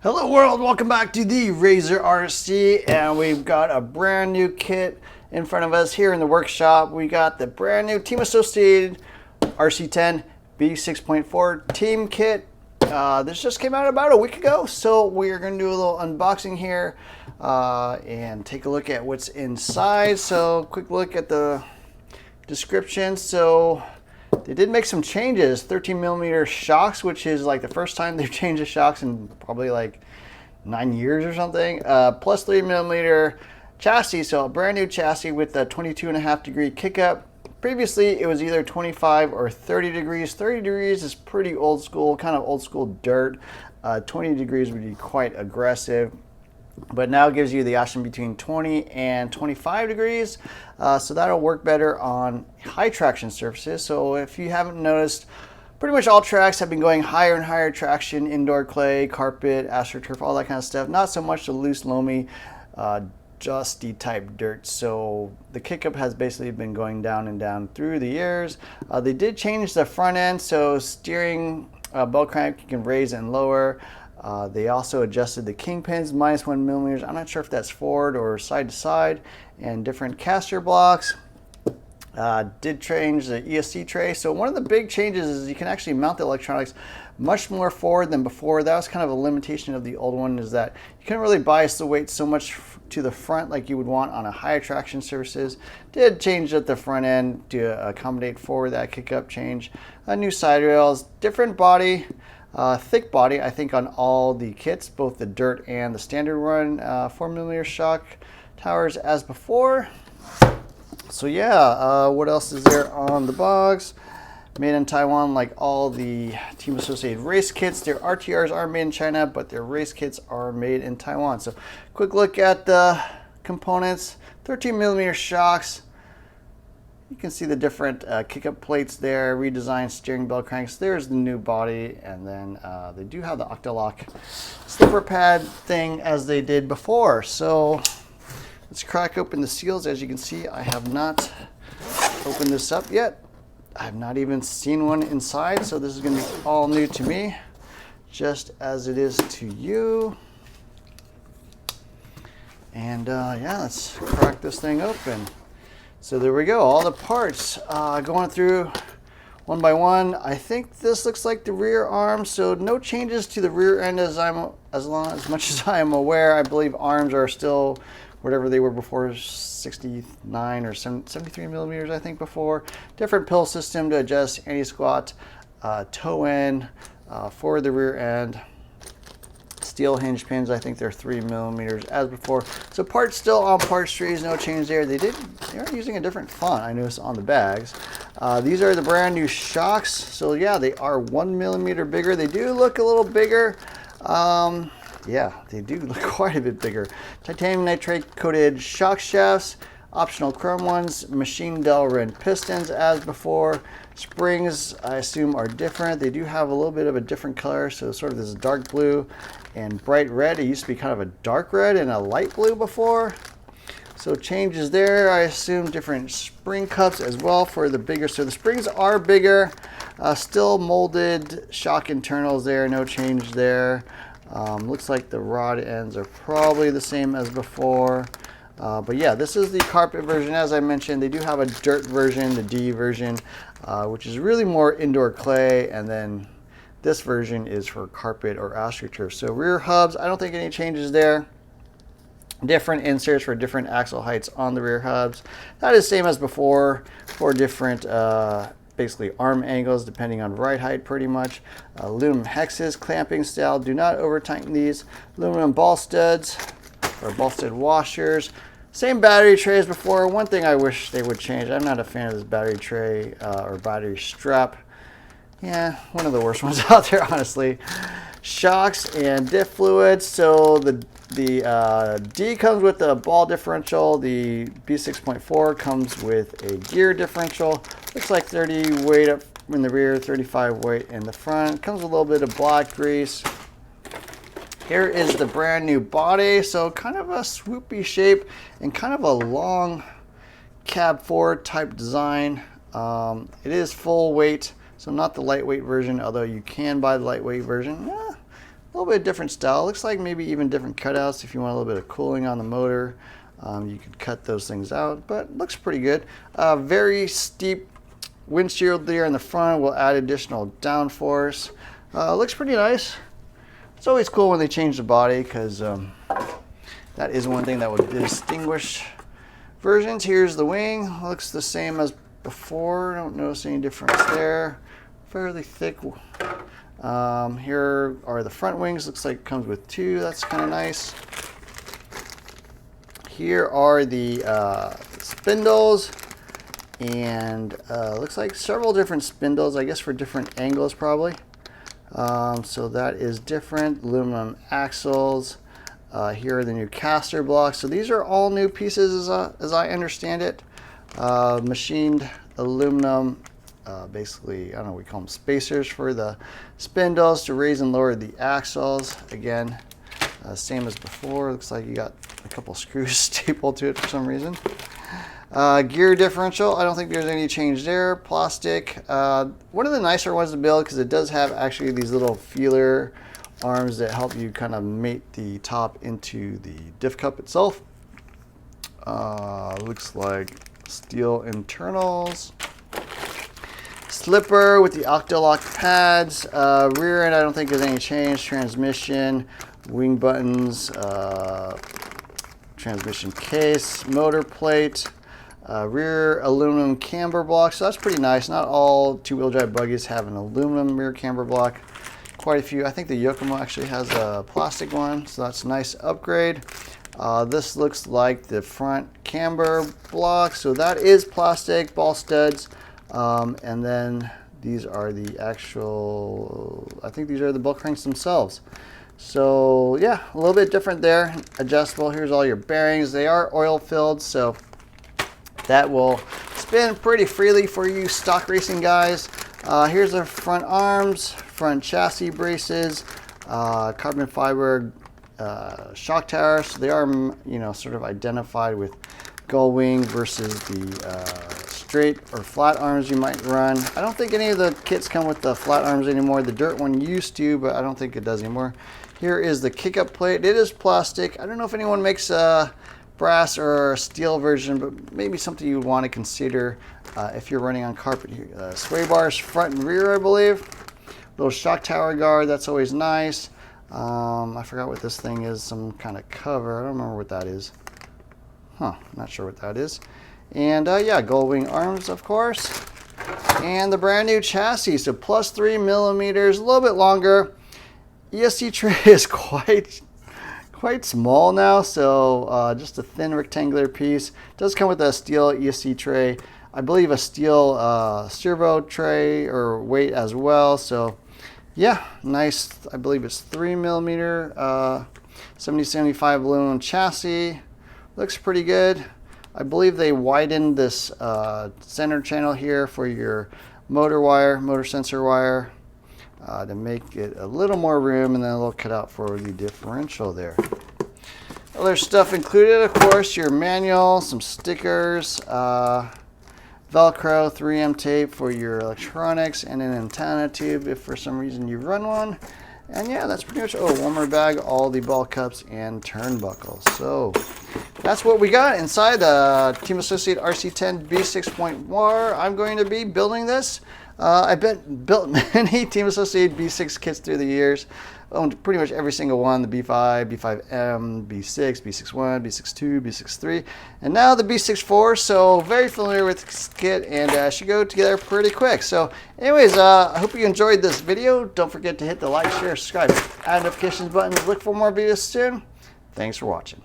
Hello world, welcome back to the Razor RC, and we've got a brand new kit in front of us here in the workshop. We got the brand new Team Associated RC10 B6.4 team kit. This just came out about a week ago, so we are going to do a little unboxing here and take a look at what's inside. So quick look at the description. So they did make some changes. 13mm shocks, which is like the first time they've changed the shocks in probably like 9 years or something. Plus 3mm chassis, so a brand new chassis with a 22.5 degree kick up. Previously it was either 25 or 30 degrees. 30 degrees is pretty old school, kind of old school dirt. 20 degrees would be quite aggressive. But now it gives you the option between 20 and 25 degrees. So that'll work better on high traction surfaces. So if you haven't noticed, pretty much all tracks have been going higher and higher traction, indoor clay, carpet, astroturf, all that kind of stuff. Not so much the loose, loamy, dusty type dirt. So the kick-up has basically been going down and down through the years. They did change the front end, so steering bell crank you can raise and lower. They also adjusted the kingpins -1mm. I'm not sure if that's forward or side to side, and different caster blocks. Did change the ESC tray. So one of the big changes is you can actually mount the electronics much more forward than before. That was kind of a limitation of the old one, is that you couldn't really bias the weight so much to the front like you would want on a higher traction surfaces. Did change at the front end to accommodate for that kick up change. New side rails, different body. Thick body, I think, on all the kits, both the dirt and the standard run. 4mm shock towers as before. So yeah, what else is there on the box? Made in Taiwan, like all the Team Associated race kits. Their RTRs are made in China, but their race kits are made in Taiwan. So quick look at the components. 13mm shocks. You can see the different kick-up plates there, redesigned steering bell cranks. There's the new body, and then they do have the Octalock slipper pad thing as they did before. So let's crack open the seals. As you can see, I have not opened this up yet. I have not even seen one inside, so this is going to be all new to me, just as it is to you. And yeah, let's crack this thing open. So there we go, all the parts going through one by one. I think this looks like the rear arm, so no changes to the rear end as much as I am aware. I believe arms are still whatever they were before, 69 or 73mm, I think, before. Different pill system to adjust anti-squat, toe in for the rear end. Steel hinge pins, I think they're 3mm as before. So parts still on parts trees, no change there. They are using a different font, I noticed, on the bags. These are the brand new shocks. So yeah, they are 1mm bigger. They do look a little bigger. Yeah, they do look quite a bit bigger. Titanium nitrate coated shock shafts, optional chrome ones, machine Delrin pistons as before. Springs, I assume, are different. They do have a little bit of a different color, so sort of this dark blue and bright red. It used to be kind of a dark red and a light blue before. So changes there. I assume different spring cups as well for the bigger. So the springs are bigger. Still molded shock internals there, no change there. Looks like the rod ends are probably the same as before. But yeah, this is the carpet version. As I mentioned, they do have a dirt version, the D version, which is really more indoor clay, and then this version is for carpet or astroturf. So rear hubs, I don't think any changes there. Different inserts for different axle heights on the rear hubs. That is same as before, for different basically arm angles depending on ride height pretty much. Aluminum hexes, clamping style, do not over tighten these. Aluminum ball studs or ball stud washers. Same battery tray as before. One thing I wish they would change, I'm not a fan of this battery tray or battery strap. Yeah, one of the worst ones out there, honestly. Shocks and diff fluids. So the D comes with a ball differential. The B6.4 comes with a gear differential. Looks like 30 weight up in the rear, 35 weight in the front. Comes with a little bit of black grease. Here is the brand new body. So kind of a swoopy shape and kind of a long cab forward type design. It is full weight, so not the lightweight version, although you can buy the lightweight version. little bit different style. Looks like maybe even different cutouts if you want a little bit of cooling on the motor. You could cut those things out, but looks pretty good. Very steep windshield there in the front will add additional downforce. Looks pretty nice. It's always cool when they change the body because that is one thing that will distinguish versions. Here's the wing. Looks the same as before. Don't notice any difference there. Fairly thick. Here are the front wings. Looks like it comes with two. That's kind of nice. Here are the spindles, and looks like several different spindles, I guess for different angles probably. So that is different. Aluminum axles. Here are the new caster blocks. So these are all new pieces as I understand it. Machined aluminum, basically, I don't know, we call them spacers for the spindles to raise and lower the axles. Again, same as before. Looks like you got a couple screws stapled to it for some reason. Gear differential, I don't think there's any change there. Plastic, one of the nicer ones to build because it does have actually these little feeler arms that help you kind of mate the top into the diff cup itself. Looks like steel internals. Slipper with the Octolock pads. Rear end, I don't think there's any change. Transmission, wing buttons, transmission case, motor plate, rear aluminum camber block. So that's pretty nice. Not all two-wheel drive buggies have an aluminum rear camber block. Quite a few. I think the Yokomo actually has a plastic one, so that's a nice upgrade. This looks like the front camber block. So that is plastic, ball studs. And then these are the actual, I think these are the bell cranks themselves. So yeah, a little bit different there. Adjustable. Here's all your bearings. They are oil filled, so that will spin pretty freely for you stock racing guys. Here's the front arms, front chassis braces, carbon fiber shock towers. So they are, you know, sort of identified with gull wing versus the straight or flat arms you might run. I don't think any of the kits come with the flat arms anymore. The dirt one used to, but I don't think it does anymore. Here is the kick-up plate. It is plastic. I don't know if anyone makes a brass or a steel version, but maybe something you would want to consider if you're running on carpet here. Sway bars front and rear, I believe. Little shock tower guard, that's always nice. I forgot what this thing is, some kind of cover. I don't remember what that is. Not sure what that is. And yeah, gull wing arms, of course. And the brand new chassis, so plus 3 millimeters, a little bit longer. ESC tray is quite small now, so just a thin rectangular piece. It does come with a steel ESC tray. I believe a steel servo tray or weight as well. So yeah, nice. I believe it's 3 millimeter 7075 aluminum chassis. Looks pretty good. I believe they widened this center channel here for your motor sensor wire, to make it a little more room, and then a little cutout for the differential there. Other stuff included, of course, your manual, some stickers, Velcro, 3M tape for your electronics, and an antenna tube if for some reason you run one. And yeah, that's pretty much, warmer bag, all the ball cups and turnbuckles. So that's what we got inside the Team Associated RC10 B6.4. I'm going to be building this. I built many Team Associated B6 kits through the years. Owned pretty much every single one, the B5, B5M, B6, B61, B62, B63, and now the B6.4, so very familiar with this kit, and should go together pretty quick. So anyways, I hope you enjoyed this video. Don't forget to hit the like, share, subscribe, add notifications button. Look for more videos soon. Thanks for watching.